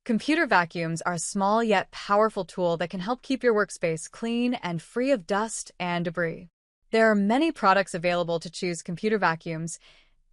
Computer vacuums are a small yet powerful tool that can help keep your workspace clean and free of dust and debris. There are many products available to choose computer vacuums,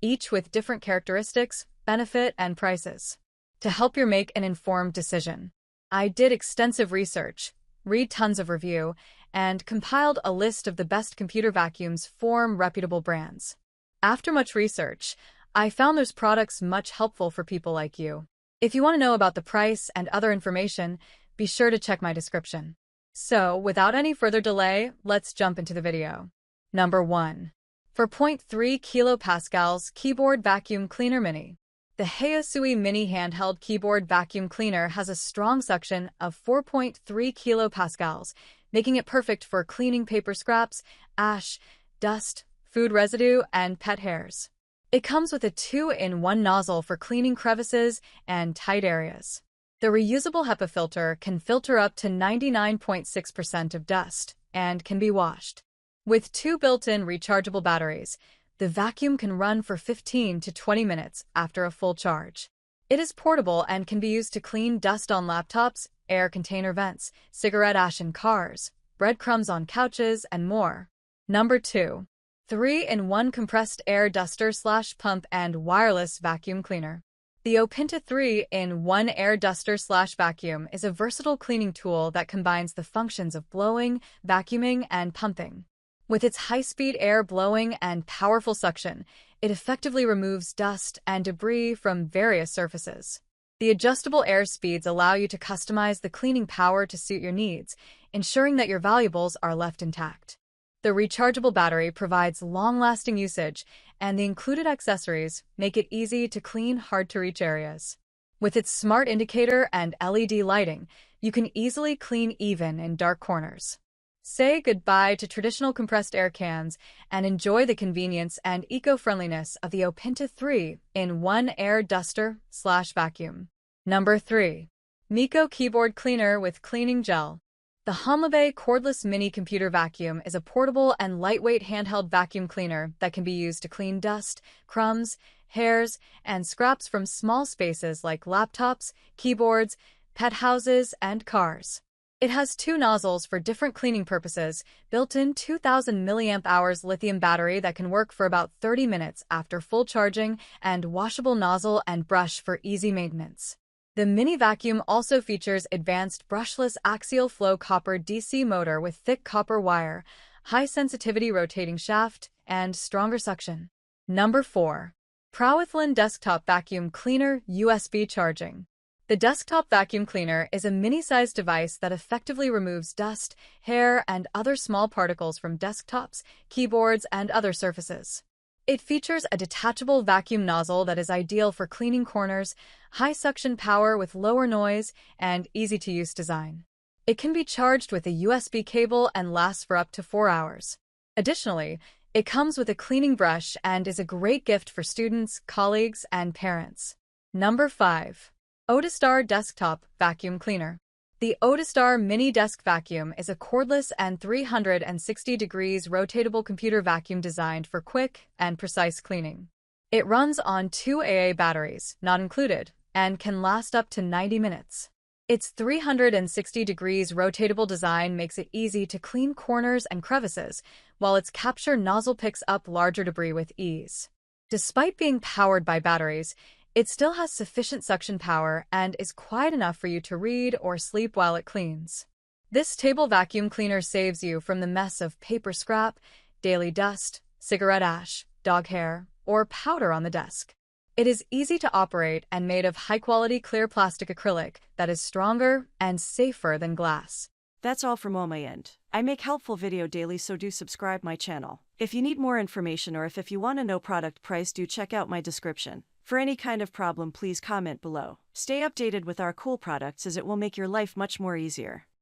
each with different characteristics, benefit, and prices. To help you make an informed decision, I did extensive research, read tons of review, and compiled a list of the best computer vacuums from reputable brands. After much research, I found those products much helpful for people like you. If you want to know about the price and other information, be sure to check my description. So, without any further delay, let's jump into the video. Number 1. 4.3 kilopascals Keyboard Vacuum Cleaner Mini. The Heisui Mini Handheld Keyboard Vacuum Cleaner has a strong suction of 4.3 kilopascals, making it perfect for cleaning paper scraps, ash, dust, food residue, and pet hairs. It comes with a 2-in-1 nozzle for cleaning crevices and tight areas. The reusable HEPA filter can filter up to 99.6% of dust and can be washed. With 2 built-in rechargeable batteries, the vacuum can run for 15 to 20 minutes after a full charge. It is portable and can be used to clean dust on laptops, air container vents, cigarette ash in cars, breadcrumbs on couches, and more. Number 2. 3-in-1 Compressed Air Duster/Pump and Wireless Vacuum Cleaner. The Opinta 3-in-1 Air Duster/Vacuum is a versatile cleaning tool that combines the functions of blowing, vacuuming, and pumping. With its high-speed air blowing and powerful suction, it effectively removes dust and debris from various surfaces. The adjustable air speeds allow you to customize the cleaning power to suit your needs, ensuring that your valuables are left intact. The rechargeable battery provides long-lasting usage, and the included accessories make it easy to clean hard-to-reach areas. With its smart indicator and LED lighting, you can easily clean even in dark corners. Say goodbye to traditional compressed air cans and enjoy the convenience and eco-friendliness of the Opinta 3-in-1 Air Duster/Vacuum. Number 3. Miko Keyboard Cleaner with Cleaning Gel. The Hanlebe Cordless Mini Computer Vacuum is a portable and lightweight handheld vacuum cleaner that can be used to clean dust, crumbs, hairs, and scraps from small spaces like laptops, keyboards, pet houses, and cars. It has 2 nozzles for different cleaning purposes, built-in 2000 mAh lithium battery that can work for about 30 minutes after full charging, and washable nozzle and brush for easy maintenance. The mini vacuum also features advanced brushless axial flow copper DC motor with thick copper wire, high-sensitivity rotating shaft, and stronger suction. Number 4. Prowithlon Desktop Vacuum Cleaner USB Charging. The desktop vacuum cleaner is a mini-sized device that effectively removes dust, hair, and other small particles from desktops, keyboards, and other surfaces. It features a detachable vacuum nozzle that is ideal for cleaning corners, high suction power with lower noise, and easy-to-use design. It can be charged with a USB cable and lasts for up to 4 hours. Additionally, it comes with a cleaning brush and is a great gift for students, colleagues, and parents. Number 5. Otistar Desktop Vacuum Cleaner. The Otistar Mini Desk Vacuum is a cordless and 360 degrees rotatable computer vacuum designed for quick and precise cleaning. It runs on 2 AA batteries, not included, and can last up to 90 minutes. Its 360 degrees rotatable design makes it easy to clean corners and crevices, while its capture nozzle picks up larger debris with ease. Despite being powered by batteries, it still has sufficient suction power and is quiet enough for you to read or sleep while it cleans. This table vacuum cleaner saves you from the mess of paper scrap, daily dust, cigarette ash, dog hair, or powder on the desk. It is easy to operate and made of high-quality clear plastic acrylic that is stronger and safer than glass. That's all from my end. I make helpful video daily, so do subscribe my channel. If you need more information or if you want to know product price, do check out my description. For any kind of problem, please comment below. Stay updated with our cool products as it will make your life much more easier.